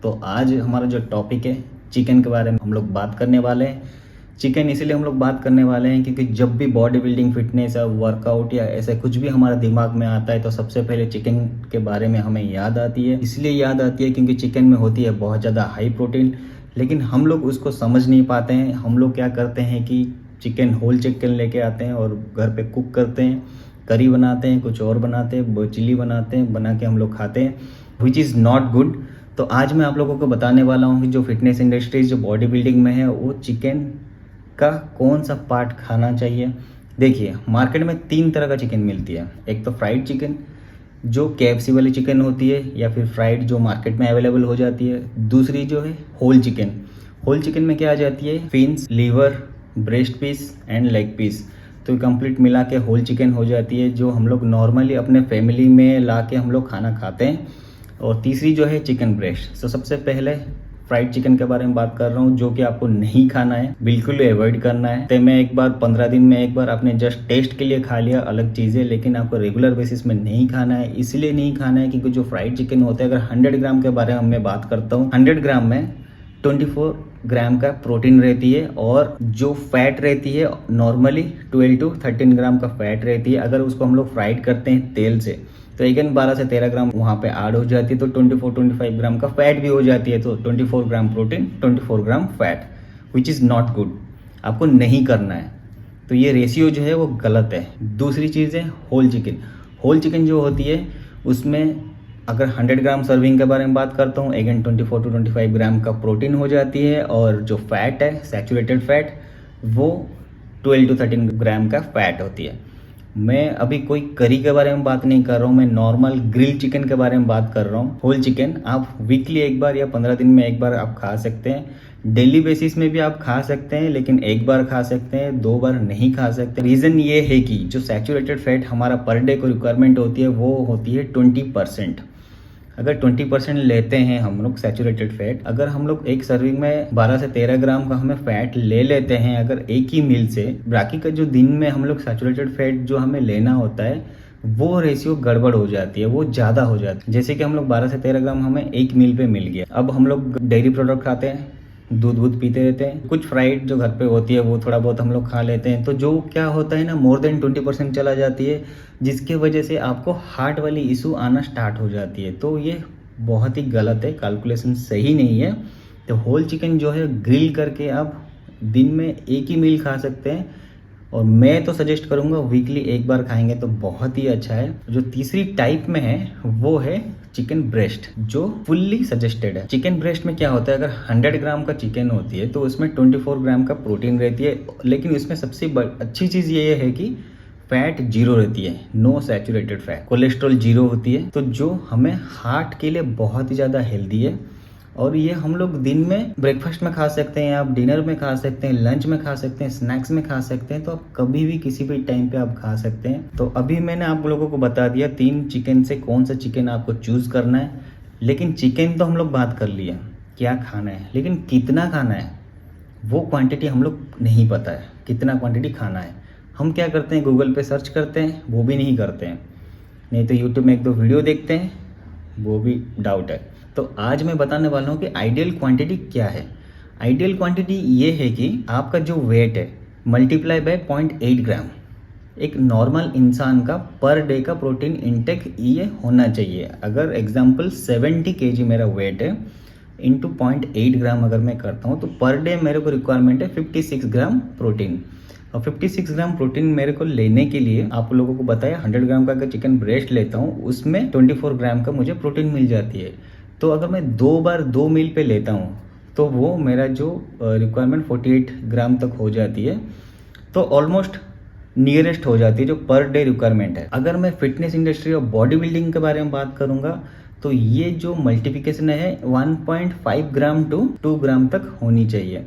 तो आज हमारा जो टॉपिक है चिकन के बारे में हम लोग बात करने वाले हैं। चिकन इसीलिए हम लोग बात करने वाले हैं क्योंकि जब भी बॉडी बिल्डिंग, फिटनेस या वर्कआउट या ऐसा कुछ भी हमारा दिमाग में आता है तो सबसे पहले चिकन के बारे में हमें याद आती है। इसलिए याद आती है क्योंकि चिकन में होती है बहुत ज़्यादा हाई प्रोटीन, लेकिन हम लोग उसको समझ नहीं पाते हैं। हम लोग क्या करते हैं कि चिकन होल चिकन लेके आते हैं और घर पे कुक करते हैं, करी बनाते हैं, कुछ और बनाते हैं, चिली बनाते हैं, बना के हम लोग खाते हैं, विच इज़ नॉट गुड। तो आज मैं आप लोगों को बताने वाला हूँ कि जो फिटनेस इंडस्ट्री, जो बॉडी बिल्डिंग में है, वो चिकन का कौन सा पार्ट खाना चाहिए। देखिए, मार्केट में 3 तरह का चिकन मिलती है। एक तो फ्राइड चिकन जो KFC वाली चिकन होती है, या फिर फ्राइड जो मार्केट में अवेलेबल हो जाती है। दूसरी जो है होल चिकन। होल चिकन में क्या आ जाती है, fins, liver, breast piece and leg piece, तो कंप्लीट मिला के होल चिकन हो जाती है, जो हम लोग नॉर्मली अपने फैमिली में ला के हम लोग खाना खाते हैं। और तीसरी जो है चिकन ब्रेस्ट। तो सबसे पहले फ्राइड चिकन के बारे में बात कर रहा हूँ, जो कि आपको नहीं खाना है, बिल्कुल अवॉइड करना है। तो मैं एक बार 15 दिन में एक बार आपने जस्ट टेस्ट के लिए खा लिया, अलग चीज़ है, लेकिन आपको रेगुलर बेसिस में नहीं खाना है। इसलिए नहीं खाना है क्योंकि जो फ्राइड चिकन होता है, अगर 100 ग्राम के बारे में मैं बात करता हूँ, 100 ग्राम में 24 ग्राम का प्रोटीन रहती है, और जो फैट रहती है नॉर्मली 12 to 13 ग्राम का फैट रहती है। अगर उसको हम लोग फ्राइड करते हैं तेल से, तो अगेन 12 से 13 ग्राम वहाँ पे ऐड हो जाती है, तो 24-25 ग्राम का फैट भी हो जाती है। तो 24 gram protein, 24 gram fat, which is not good, आपको नहीं करना है। तो ये रेशियो जो है वो गलत है। दूसरी चीज़ है होल चिकन। होल चिकन जो होती है उसमें अगर 100 ग्राम सर्विंग के बारे में बात करता हूँ, अगेन 24-25 ग्राम का प्रोटीन हो जाती है, और जो फैट है, सैचुरेटेड फैट, वो 12-13 ग्राम का फैट होती है। मैं अभी कोई करी के बारे में बात नहीं कर रहा हूँ, मैं नॉर्मल ग्रिल चिकन के बारे में बात कर रहा हूँ। होल चिकन आप वीकली एक बार या 15 दिन में एक बार आप खा सकते हैं। डेली बेसिस में भी आप खा सकते हैं, लेकिन एक बार खा सकते हैं, 2 बार नहीं खा सकते। रीज़न ये है कि जो सैचुरेटेड फैट हमारा पर डे को रिक्वायरमेंट होती है, वो होती है 20%। अगर 20% लेते हैं हम लोग सैचुरेटेड फैट, अगर हम लोग एक सर्विंग में 12 से 13 ग्राम का हमें फैट ले लेते हैं अगर एक ही मील से, बाकी का जो दिन में हम लोग सैचुरेटेड फैट जो हमें लेना होता है, वो रेशियो गड़बड़ हो जाती है, वो ज़्यादा हो जाती है। जैसे कि हम लोग 12 से 13 ग्राम हमें एक मील पे मिल गया। अब हम लोग डेयरी प्रोडक्ट खाते हैं, दूध पीते रहते हैं, कुछ फ्राइड जो घर पे होती है वो थोड़ा बहुत हम लोग खा लेते हैं, तो जो क्या होता है ना, मोर देन 20% चला जाती है, जिसके वजह से आपको हार्ट वाली इशू आना स्टार्ट हो जाती है। तो ये बहुत ही गलत है, कैलकुलेशन सही नहीं है। तो होल चिकन जो है ग्रिल करके आप दिन में एक ही मील खा सकते हैं, और मैं तो सजेस्ट करूंगा वीकली एक बार खाएंगे तो बहुत ही अच्छा है। जो तीसरी टाइप में है वो है चिकन ब्रेस्ट, जो फुल्ली सजेस्टेड है। चिकन ब्रेस्ट में क्या होता है, अगर 100 ग्राम का चिकन होती है तो उसमें 24 ग्राम का प्रोटीन रहती है, लेकिन इसमें सबसे अच्छी चीज़ ये है कि फैट 0 रहती है, नो सैचुरेटेड फैट, कोलेस्ट्रॉल 0 होती है, तो जो हमें हार्ट के लिए बहुत ही ज़्यादा हेल्दी है। और ये हम लोग दिन में ब्रेकफास्ट में खा सकते हैं, आप डिनर में खा सकते हैं, लंच में खा सकते हैं, स्नैक्स में खा सकते हैं, तो आप कभी भी किसी भी टाइम पे आप खा सकते हैं। तो अभी मैंने आप लोगों को बता दिया 3 चिकन से कौन सा चिकन आपको चूज़ करना है। लेकिन चिकन तो हम लोग बात कर लिया क्या खाना है, लेकिन कितना खाना है वो क्वांटिटी हम लोग नहीं पता है, कितना क्वांटिटी खाना है। हम क्या करते हैं, गूगल पे सर्च करते हैं, वो भी नहीं करते हैं, नहीं तो यूट्यूब में 1-2 वीडियो देखते हैं, वो भी डाउट है। तो आज मैं बताने वाला हूँ कि आइडियल क्वांटिटी क्या है। आइडियल क्वांटिटी ये है कि आपका जो वेट है मल्टीप्लाई बाय 0.8 ग्राम, एक नॉर्मल इंसान का पर डे का प्रोटीन इंटेक ये होना चाहिए। अगर एग्जांपल 70 kg मेरा वेट है, इंटू 0.8 ग्राम अगर मैं करता हूँ, तो पर डे मेरे को रिक्वायरमेंट है 56 ग्राम प्रोटीन। और 56 ग्राम प्रोटीन मेरे को लेने के लिए आप लोगों को बताया 100 ग्राम का अगर चिकन ब्रेस्ट लेता हूँ, उसमें 24 ग्राम का मुझे प्रोटीन मिल जाती है। तो अगर मैं 2 बार 2 मील पे लेता हूँ तो वो मेरा जो रिक्वायरमेंट 48 ग्राम तक हो जाती है, तो ऑलमोस्ट नियरेस्ट हो जाती है जो पर डे रिक्वायरमेंट है। अगर मैं फिटनेस इंडस्ट्री और बॉडी बिल्डिंग के बारे में बात करूँगा, तो ये जो मल्टीप्लिकेशन है 1.5 ग्राम टू 2 ग्राम तक होनी चाहिए।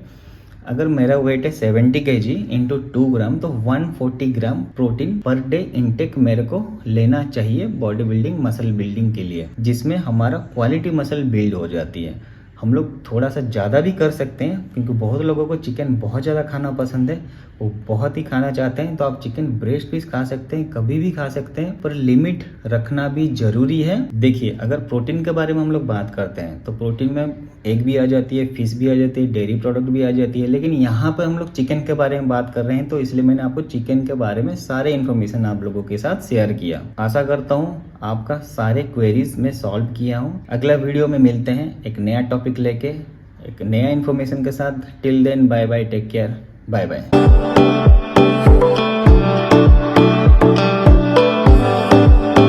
अगर मेरा वेट है 70 kg इंटू 2 ग्राम, तो 140 gram protein per day intake मेरे को लेना चाहिए बॉडी बिल्डिंग, मसल बिल्डिंग के लिए, जिसमें हमारा क्वालिटी मसल बिल्ड हो जाती है। हम लोग थोड़ा सा ज़्यादा भी कर सकते हैं, क्योंकि बहुत लोगों को चिकन बहुत ज़्यादा खाना पसंद है, वो बहुत ही खाना चाहते हैं। तो आप चिकन ब्रेस्ट पीस खा सकते हैं, कभी भी खा सकते हैं, पर लिमिट रखना भी ज़रूरी है। देखिए, अगर प्रोटीन के बारे में हम लोग बात करते हैं तो प्रोटीन में एग भी आ जाती है, फिश भी आ जाती है, डेयरी प्रोडक्ट भी आ जाती है, लेकिन यहाँ पर हम लोग चिकन के बारे में बात कर रहे हैं, तो इसलिए मैंने आपको चिकन के बारे में सारे इन्फॉर्मेशन आप लोगों के साथ शेयर किया। आशा करता हूँ आपका सारे क्वेरीज में सॉल्व किया हूँ। अगला वीडियो में मिलते हैं एक नया टॉपिक लेके, एक नया इन्फॉर्मेशन के साथ। Till then bye bye, take care, bye bye.